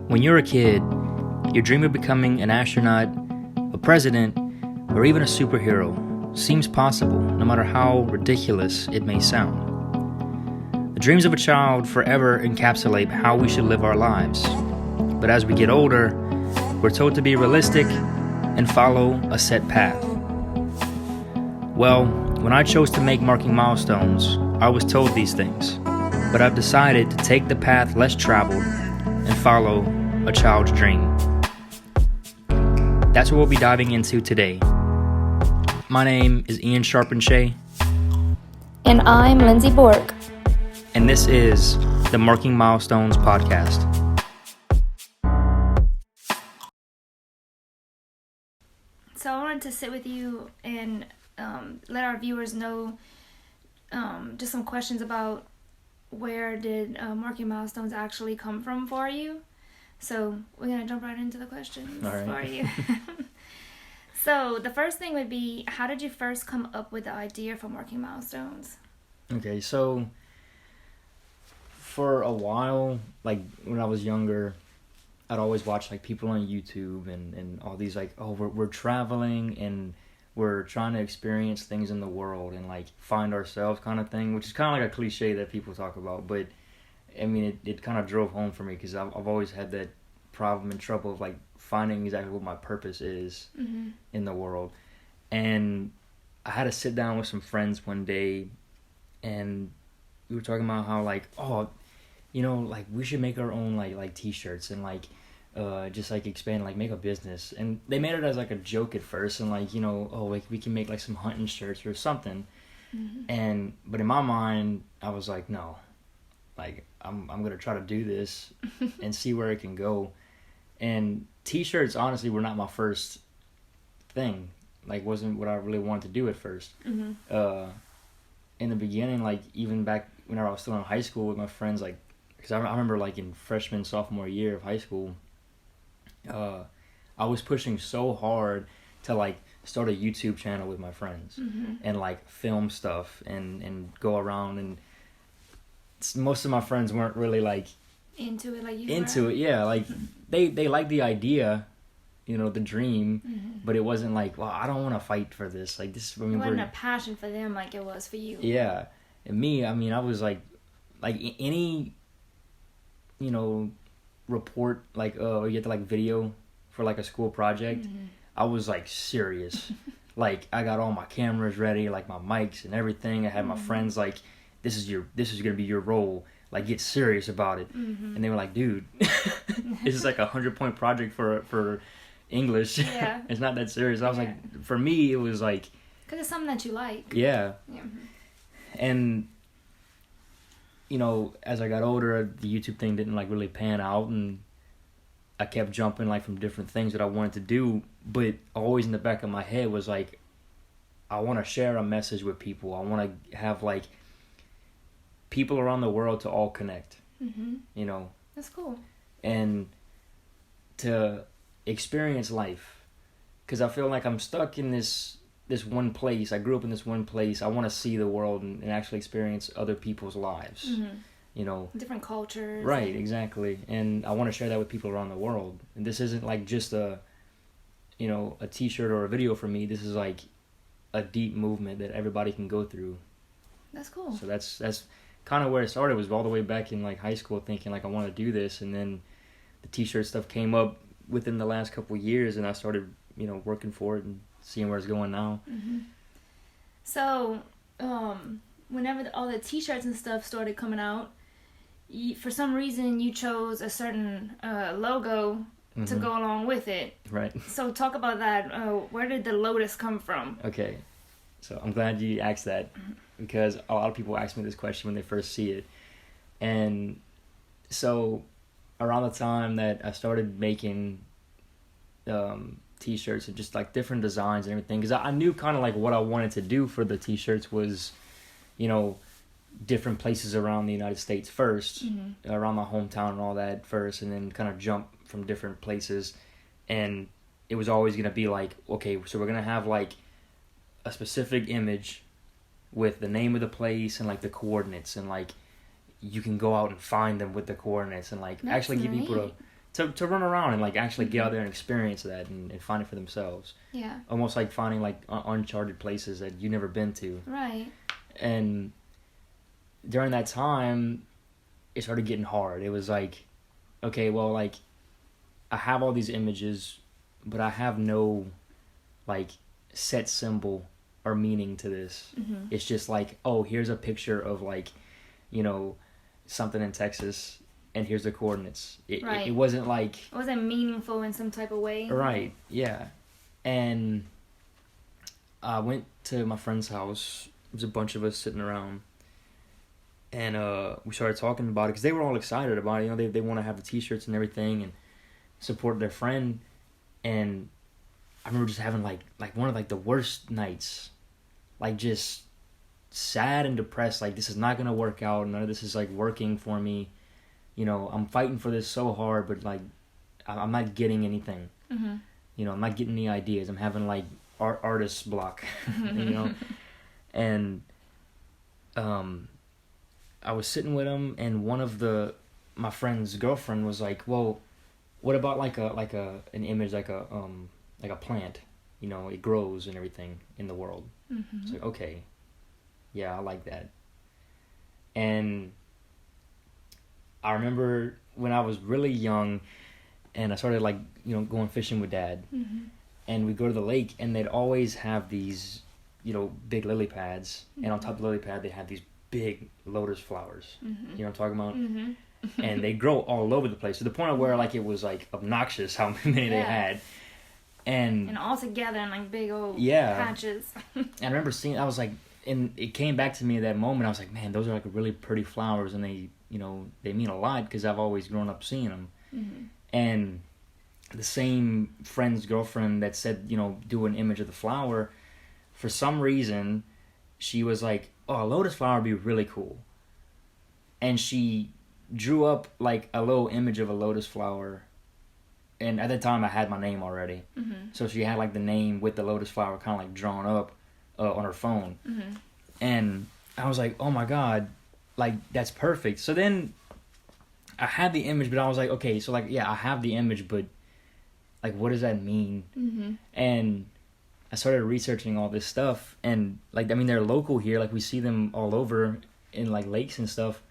When you're a kid, your dream of becoming an astronaut, a president, or even a superhero seems possible, no matter how ridiculous it may sound. The dreams of a child forever encapsulate how we should live our lives. But as we get older, we're told to be realistic and follow a set path. Well, when I chose to make Marking Milestones, I was told these things. But I've decided to take the path less traveled and follow a child's dream. That's what we'll be diving into today. My name is Ian Sharpenshay. And I'm Lindsay Bork. And this is the Marking Milestones podcast. So I wanted to sit with you and let our viewers know just some questions about where did Marking Milestones actually come from for you. So we're going to jump right into the questions for you. So the first thing would be, how did you first come up with the idea for Marking Milestones? Okay, so for a while, like when I was younger, I'd always watch like people on YouTube and all these like, oh, we're traveling and we're trying to experience things in the world and like find ourselves kind of thing, which is kind of like a cliche that people talk about, but I mean, it kind of drove home for me because I've always had that problem and trouble of like finding exactly what my purpose is in the world. And I had to sit down with some friends one day and we were talking about how like, oh, you know, like we should make our own like t-shirts and like just like expand, like make a business. And they made it as like a joke at first and like, you know, oh, like we can make like some hunting shirts or something. But in my mind I was like, no, like I'm gonna try to do this and see where it can go. And t-shirts honestly were not my first thing, like wasn't what I really wanted to do at first. In the beginning, like even back when I was still in high school with my friends, like because I remember like in freshman sophomore year of high school, I was pushing so hard to like start a YouTube channel with my friends and like film stuff and go around, and most of my friends weren't really like into it like you into were. it. Yeah, like they liked the idea, you know, the dream, but it wasn't like, well, I don't want to fight for this. Like this, I mean, it wasn't a passion for them like it was for you. Yeah, and me, I mean, I was like any, you know, report like you get to like video for like a school project. I was like serious. Like I got all my cameras ready, like my mics and everything. I had my friends like, this is gonna be your role. Like get serious about it. And they were like, dude, this is like a 100-point project for English. Yeah. It's not that serious. I was like, for me, it was like, because it's something that you like. Yeah. And you know, as I got older, the YouTube thing didn't like really pan out, and I kept jumping like from different things that I wanted to do, but always in the back of my head was like, I want to share a message with people. I want to have like people around the world to all connect. You know, that's cool. And to experience life, because I feel like I'm stuck in this one place. I grew up in this one place. I want to see the world and actually experience other people's lives. You know, different cultures. Right, exactly. And I want to share that with people around the world. And this isn't like just a t-shirt or a video for me. This is like a deep movement that everybody can go through. That's cool. So that's kind of where it started. Was all the way back in like high school, thinking like I want to do this, and then the t-shirt stuff came up within the last couple of years, and I started, you know, working for it and seeing where it's going now. So, whenever all the t-shirts and stuff started coming out, for some reason you chose a certain logo to go along with it. Right. So talk about that. Where did the lotus come from? Okay. So I'm glad you asked that, because a lot of people ask me this question when they first see it. And so around the time that I started making t-shirts and just like different designs and everything, because I knew kind of like what I wanted to do for the t-shirts was, you know, different places around the United States first, around my hometown and all that first, and then kind of jump from different places. And it was always going to be like, okay, so we're going to have like a specific image with the name of the place and like the coordinates, and like you can go out and find them with the coordinates, and like That's actually get people to run around and like actually get out there and experience that and find it for themselves. Yeah. Almost like finding like uncharted places that you've never been to. Right. And during that time, it started getting hard. It was like, okay, well, like, I have all these images, but I have no, like, set symbol or meaning to this. Mm-hmm. It's just like, oh, here's a picture of, like, you know, something in Texas, and here's the coordinates. It wasn't like... It wasn't meaningful in some type of way. Right, yeah. And I went to my friend's house. There was a bunch of us sitting around. And we started talking about it because they were all excited about it. You know, they want to have the T-shirts and everything and support their friend. And I remember just having like one of like the worst nights, like just sad and depressed. Like, this is not gonna work out. None of this is like working for me. You know, I'm fighting for this so hard, but like I'm not getting anything. Mm-hmm. You know, I'm not getting any ideas. I'm having like artist's block. You know, and I was sitting with him, and one of my friend's girlfriend was like, "Well, what about like an image like a plant? You know, it grows and everything in the world." Mm-hmm. It's like, okay, yeah, I like that. And I remember when I was really young, and I started like going fishing with Dad, mm-hmm. and we go to the lake, and they'd always have these big lily pads, mm-hmm. and on top of the lily pad they had these big lotus flowers. Mm-hmm. You know what I'm talking about? Mm-hmm. And they grow all over the place to the point of where like it was like obnoxious how many they had. And all together in like big old patches. And I remember seeing, I was like, and it came back to me at that moment. I was like, man, those are like really pretty flowers, and they mean a lot because I've always grown up seeing them. Mm-hmm. And the same friend's girlfriend that said, do an image of the flower, for some reason, she was like, oh, a lotus flower would be really cool. And she drew up like a little image of a lotus flower. And at the time I had my name already. Mm-hmm. So she had like the name with the lotus flower kind of like drawn up on her phone. Mm-hmm. And I was like, oh my God, like that's perfect. So then I had the image, but I was like, okay, so like, yeah, I have the image, but like, what does that mean? Mm-hmm. And I started researching all this stuff, and like, I mean, they're local here. Like, we see them all over in like lakes and stuff.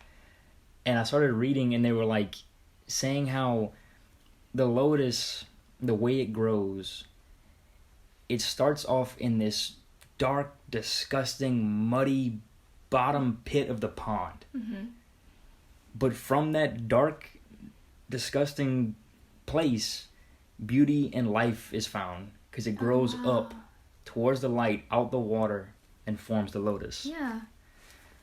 And I started reading, and they were like saying how the lotus, the way it grows, it starts off in this dark, disgusting, muddy bottom pit of the pond. Mm-hmm. But from that dark, disgusting place, beauty and life is found, because it grows up towards the light, out the water, and forms the lotus. Yeah.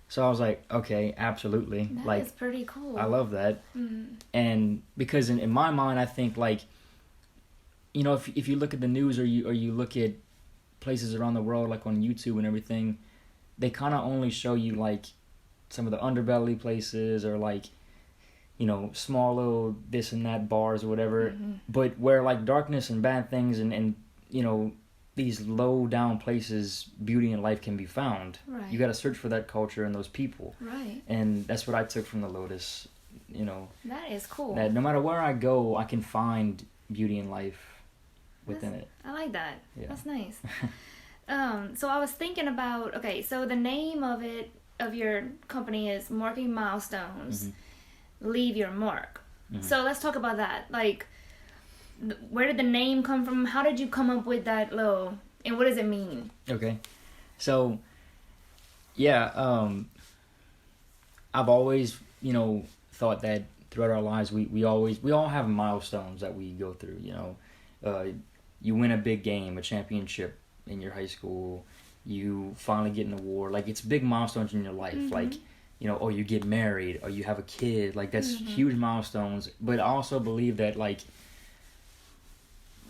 So I was like, okay, absolutely. That is pretty cool. I love that. Mm-hmm. And because in my mind, I think like, if you look at the news or you look at places around the world, like on YouTube and everything, they kind of only show you like some of the underbelly places, or like, small little this and that bars or whatever. Mm-hmm. But where like darkness and bad things and these low down places, beauty and life can be found. Right. You got to search for that culture and those people. Right. And that's what I took from the lotus. That is cool. That no matter where I go, I can find beauty and life within it. I like that. Yeah. That's nice. So I was thinking about, okay, so the name of your company is Marking Milestones. Mm-hmm. Leave your mark. Mm-hmm. So let's talk about that. Like, where did the name come from? How did you come up with that logo? And what does it mean? Okay. So, yeah, I've always, thought that throughout our lives, we all have milestones that we go through, you win a big game, a championship in your high school, you finally get an award. Like, it's big milestones in your life. Mm-hmm. Like, or you get married, or you have a kid. Like, that's mm-hmm. huge milestones. But I also believe that, like,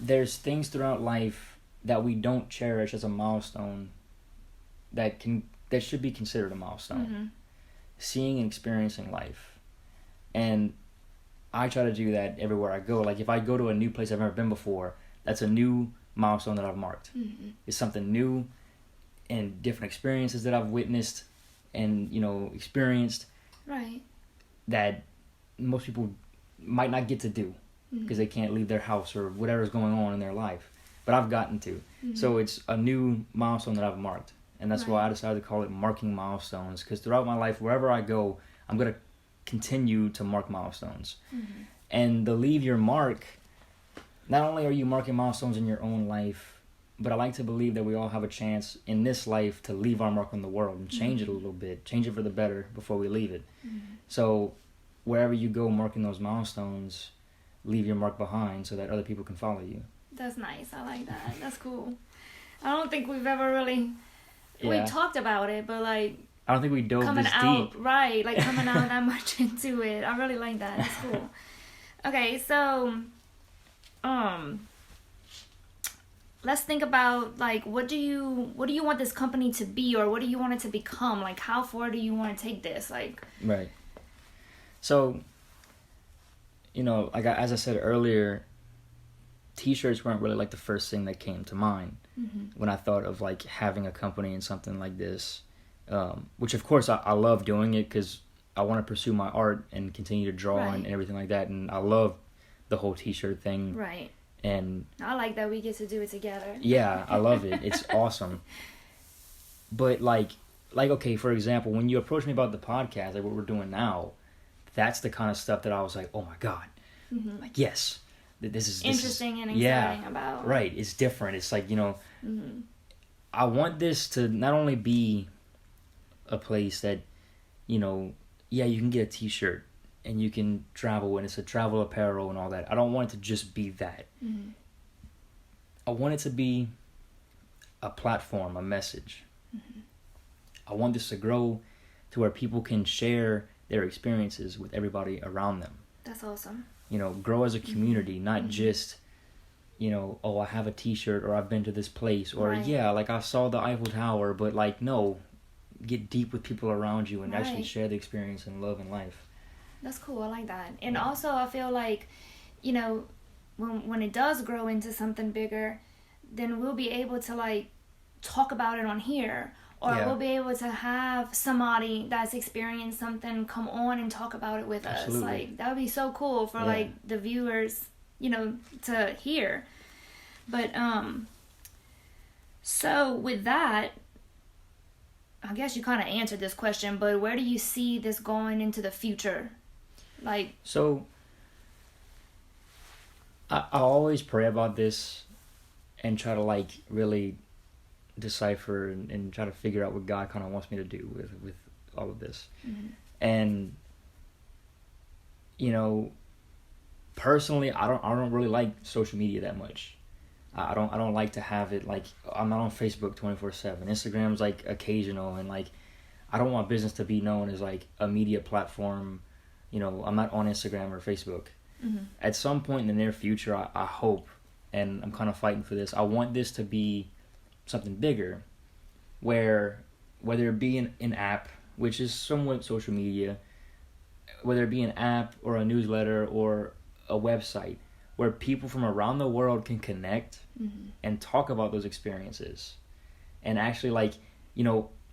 there's things throughout life that we don't cherish as a milestone that should be considered a milestone. Mm-hmm. Seeing and experiencing life. And I try to do that everywhere I go. Like, if I go to a new place I've never been before, that's a new milestone that I've marked. Mm-hmm. It's something new and different experiences that I've witnessed and, experienced. Right. That most people might not get to do. because they can't leave their house or whatever's going on in their life. But I've gotten to. So it's a new milestone that I've marked. And that's why I decided to call it Marking Milestones, because throughout my life, wherever I go, I'm going to continue to mark milestones. And the leave your mark, not only are you marking milestones in your own life, but I like to believe that we all have a chance in this life to leave our mark on the world and change it a little bit, change it for the better before we leave it. So wherever you go marking those milestones, leave your mark behind so that other people can follow you. That's nice. I like that. That's cool. I don't think we've ever really... We talked about it, but like... I don't think we dove coming this out, deep. Right, like coming out that much into it. I really like that. It's cool. Okay, so... let's think about like what do you want this company to be, or what do you want it to become? Like how far do you want to take this? Like... Right. So, like as I said earlier, t-shirts weren't really like the first thing that came to mind when I thought of like having a company and something like this, which of course I love doing it because I want to pursue my art and continue to draw and everything like that, and I love the whole t-shirt thing. Right. And I like that we get to do it together. Yeah, I love it. It's awesome. But like okay, for example, when you approached me about the podcast, like what we're doing now, that's the kind of stuff that I was like, oh my God, like yes. This is interesting and exciting about. Right, it's different. It's like, I want this to not only be a place that, you can get a t-shirt and you can travel and it's a travel apparel and all that. I don't want it to just be that. I want it to be a platform, a message. I want this to grow to where people can share their experiences with everybody around them. That's awesome. Grow as a community, not just, oh, I have a t-shirt or I've been to this place or like I saw the Eiffel Tower, but like, no, get deep with people around you and actually share the experience and love and life. That's cool. I like that. And also I feel like, when it does grow into something bigger, then we'll be able to like talk about it on here. Or we'll be able to have somebody that's experienced something come on and talk about it with us. Like, that would be so cool for, like, the viewers, to hear. But, so with that, I guess you kind of answered this question, but where do you see this going into the future? Like... So, I always pray about this and try to, like, really... decipher and try to figure out what God kind of wants me to do with all of this. And personally I don't really like social media that much. I don't like to have it like I'm not on Facebook 24/7. Instagram's like occasional, and like I don't want business to be known as like a media platform. I'm not on Instagram or Facebook. At some point in the near future, I hope, and I'm kind of fighting for this, I want this to be something bigger, where whether it be an app, which is somewhat social media, whether it be an app or a newsletter or a website, where people from around the world can connect and talk about those experiences and actually like,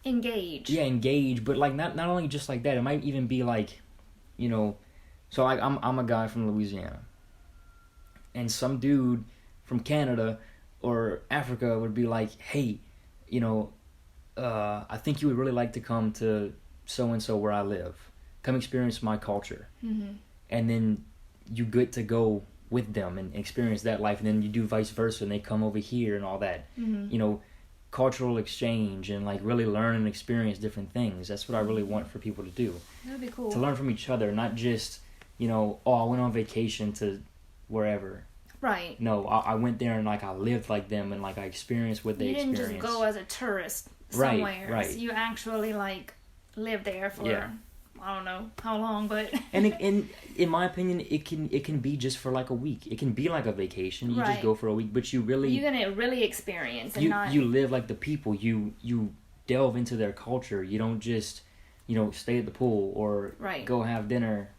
engage. Yeah, engage, but like not only just like that, it might even be like, so like I'm a guy from Louisiana, and some dude from Canada or Africa would be like, hey, I think you would really like to come to so-and-so where I live. Come experience my culture. And then you get to go with them and experience that life. And then you do vice versa and they come over here and all that. Cultural exchange and like really learn and experience different things. That's what I really want for people to do. That would be cool. To learn from each other, not just, oh, I went on vacation to wherever. Right. No, I went there and like I lived like them and like I experienced what they experienced. You didn't just go as a tourist somewhere. Right. So you actually like lived there for I don't know how long, but and in my opinion, it can be just for like a week. It can be like a vacation. You just go for a week, but you're gonna really experience and you live like the people. You delve into their culture. You don't just stay at the pool or go have dinner.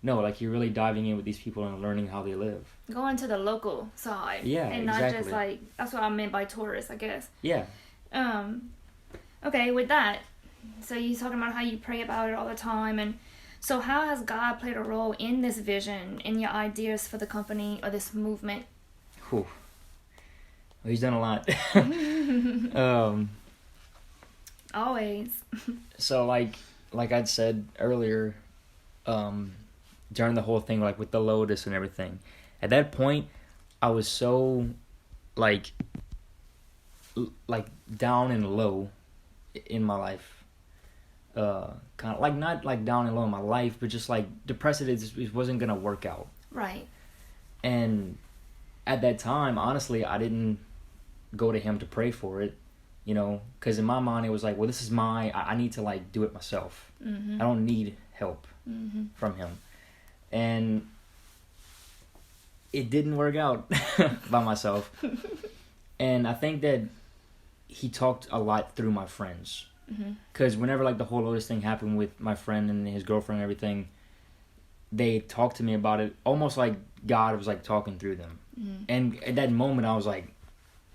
No, like you're really diving in with these people and learning how they live. Going to the local side. Yeah, and exactly. not just like, that's what I meant by tourist, I guess. Yeah. Okay, with that, so you're talking about how you pray about it all the time, and So how has God played a role in this vision, in your ideas for the company or this movement? Whew. Well, he's done a lot. Always. So like I'd said earlier, during the whole thing, like with the lotus and everything, at that point, I was so like down and low in my life. Kind of like not like down and low in my life, but just like depressed. It wasn't gonna work out. Right. And at that time, honestly, I didn't go to him to pray for it, because in my mind it was like, well, this is I need to like do it myself. Mm-hmm. I don't need help from him. And it didn't work out by myself. And I think that he talked a lot through my friends. Because whenever like the whole Lotus thing happened with my friend and his girlfriend and everything, they talked to me about it almost like God was like talking through them. And at that moment I was like,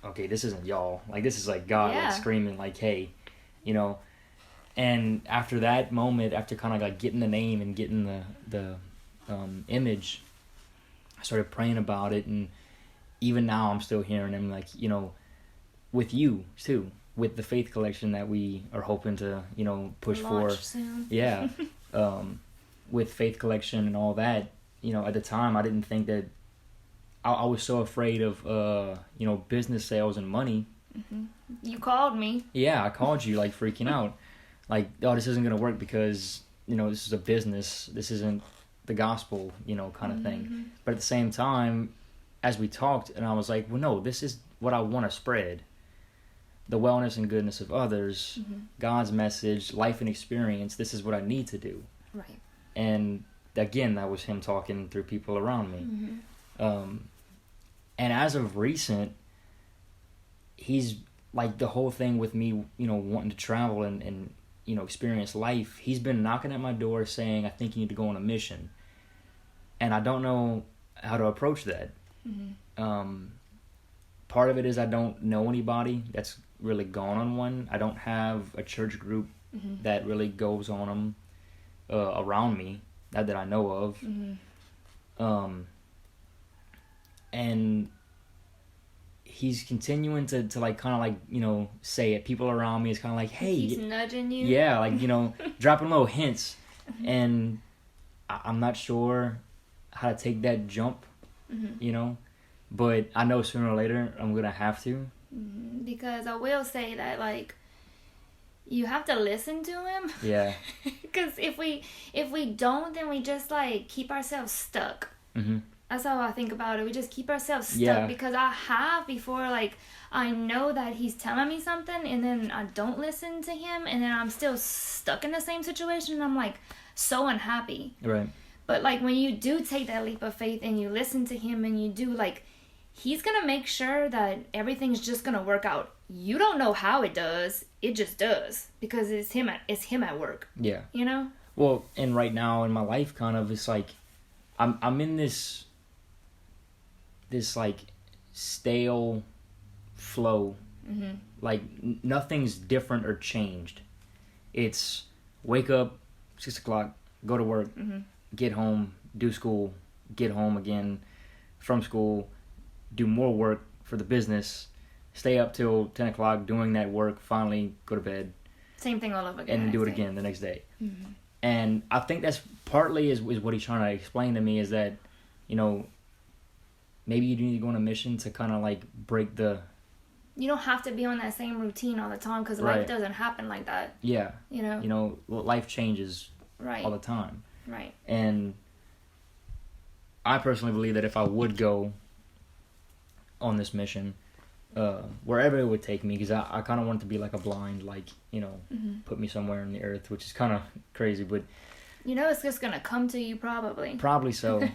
okay, this isn't y'all. Like, this is like God like screaming like, hey, And after that moment, after kind of like getting the name and getting the image, I started praying about it. And even now I'm still hearing him like, with you too, with the faith collection that we are hoping to, push for. Soon. Yeah. With faith collection and all that, at the time I didn't think that I was so afraid of, business sales and money. You called me. Yeah, I called you like freaking out. Like, oh, this isn't going to work because, this is a business. This isn't the gospel, kind of thing. But at the same time, as we talked, and I was like, well, no, this is what I want to spread. The wellness and goodness of others, God's message, life and experience, this is what I need to do. Right. And again, that was him talking through people around me. And as of recent, he's like the whole thing with me, wanting to travel and experience life. He's been knocking at my door saying, I think you need to go on a mission. And I don't know how to approach that. Part of it is I don't know anybody that's really gone on one. I don't have a church group that really goes on them around me that I know of. And he's continuing to like kind of like say it. People around me is kind of like, hey, he's nudging you. Yeah, like dropping little hints, and I'm not sure how to take that jump, but I know sooner or later I'm gonna have to. Because I will say that like you have to listen to him. Yeah. Because if we don't, then we just like keep ourselves stuck. That's how I think about it. We just keep ourselves stuck because I have before, like, I know that he's telling me something and then I don't listen to him and then I'm still stuck in the same situation and I'm, like, so unhappy. Right. But, like, when you do take that leap of faith and you listen to him and you do, like, he's going to make sure that everything's just going to work out. You don't know how it does. It just does because it's him at work. Yeah. Well, and right now in my life, kind of, it's like I'm in this like stale flow. Like nothing's different or changed. It's wake up 6 o'clock, go to work, get home, do school, get home again from school, do more work for the business, stay up till 10 o'clock doing that work, finally go to bed. Same thing all over again. And do it again the next day. And I think that's partly is what he's trying to explain to me is that, maybe you do need to go on a mission to kind of like break the... You don't have to be on that same routine all the time because life doesn't happen like that. Yeah. Life changes all the time. Right. And I personally believe that if I would go on this mission, wherever it would take me, because I kind of want it to be like a blind, like, put me somewhere on the earth, which is kind of crazy, but... it's just going to come to you probably. Probably so.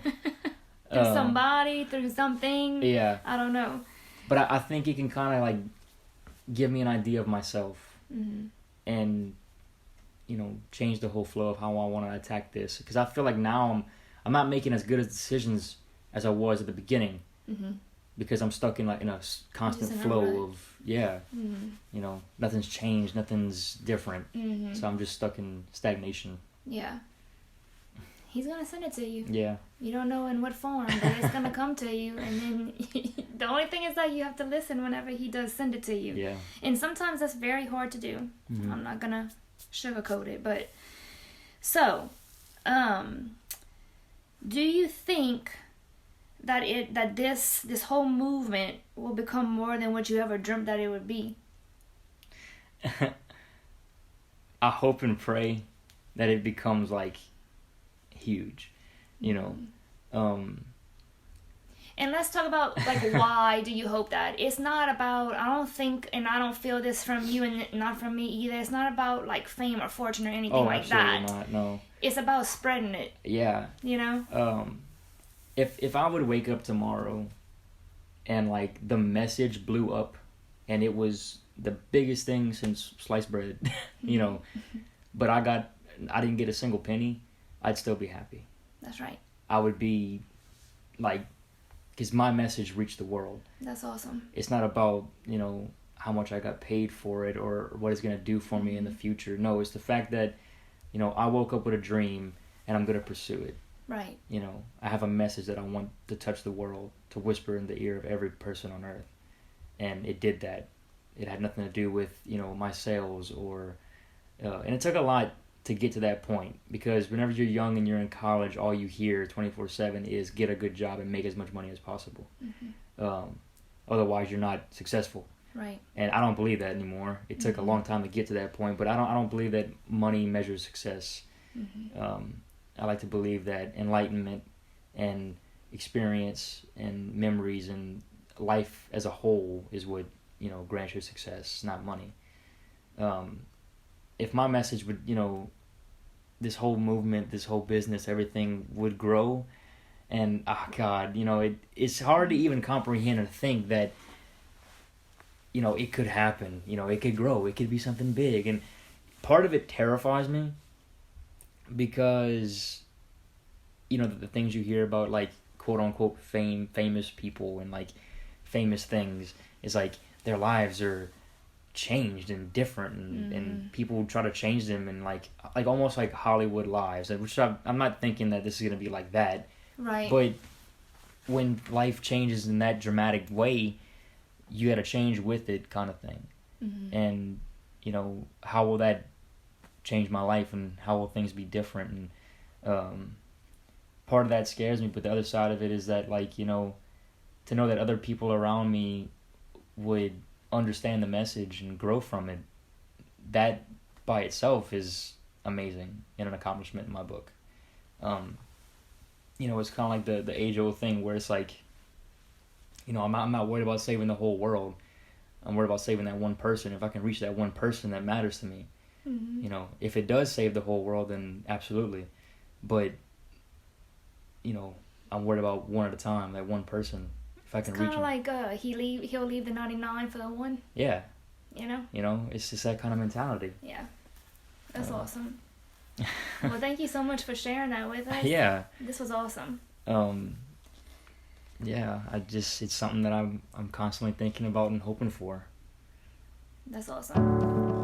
Through somebody, through something. Yeah. I don't know. But I think it can kind of like give me an idea of myself and, change the whole flow of how I want to attack this. Because I feel like now I'm not making as good as decisions as I was at the beginning because I'm stuck in a constant flow of, nothing's changed, nothing's different. So I'm just stuck in stagnation. Yeah. He's gonna send it to you. Yeah. You don't know in what form, but it's gonna come to you. And then the only thing is that you have to listen whenever he does send it to you. Yeah. And sometimes that's very hard to do. Mm-hmm. I'm not gonna sugarcoat it, but so, do you think that this whole movement will become more than what you ever dreamt that it would be? I hope and pray that it becomes like huge, you know. And let's talk about like why do you hope that? It's not about, I don't think, and I don't feel this from you and not from me either. It's not about like fame or fortune or anything like that. Oh, absolutely not. No. It's about spreading it. Yeah. You know. If I would wake up tomorrow and like the message blew up and it was the biggest thing since sliced bread, you know, but I didn't get a single penny, I'd still be happy. That's right. I would be like, because my message reached the world. That's awesome. It's not about, you know, how much I got paid for it or what it's going to do for me in the future. No, it's the fact that, you know, I woke up with a dream and I'm going to pursue it. Right. You know, I have a message that I want to touch the world, to whisper in the ear of every person on earth. And it did that. It had nothing to do with, you know, my sales or... and it took a lot to get to that point, because whenever you're young and you're in college, all you hear 24/7 is get a good job and make as much money as possible. Otherwise, you're not successful. Right. And I don't believe that anymore. It took a long time to get to that point, but I don't believe that money measures success. I like to believe that enlightenment and experience and memories and life as a whole is what, you know, grants your success, not money. If my message would, you know, this whole movement, this whole business, everything would grow, and oh God, you know, it's hard to even comprehend or think that, you know, it could happen. You know, it could grow. It could be something big, and part of it terrifies me because, you know, the things you hear about, like, quote unquote famous people and like famous things, is like their lives are changed and different, and people try to change them, and like almost like Hollywood lives, which I'm not thinking that this is going to be like that, right? But when life changes in that dramatic way, you got to change with it, kind of thing. And, you know, how will that change my life, and how will things be different? And part of that scares me, but the other side of it is that, like, you know, to know that other people around me would understand the message and grow from it, that by itself is amazing and an accomplishment in my book. You know, it's kind of like the age-old thing where it's like, you know, I'm not worried about saving the whole world. I'm worried about saving that one person. If I can reach that one person, that matters to me. You know, if it does save the whole world, then absolutely. But, you know, I'm worried about one at a time, that one person. If I can reach him. It's kind of like he'll leave the 99 for the one. Yeah. You know? You know, it's just that kind of mentality. Yeah. That's awesome. Well, thank you so much for sharing that with us. Yeah. This was awesome. Yeah, it's something that I'm constantly thinking about and hoping for. That's awesome.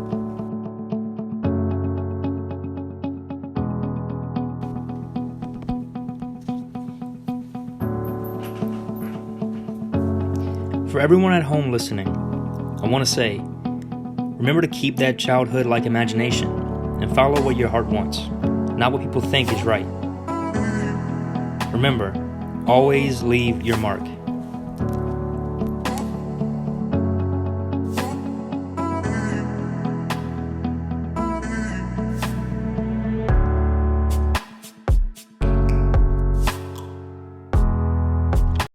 For everyone at home listening, I want to say, remember to keep that childhood-like imagination and follow what your heart wants, not what people think is right. Remember, always leave your mark.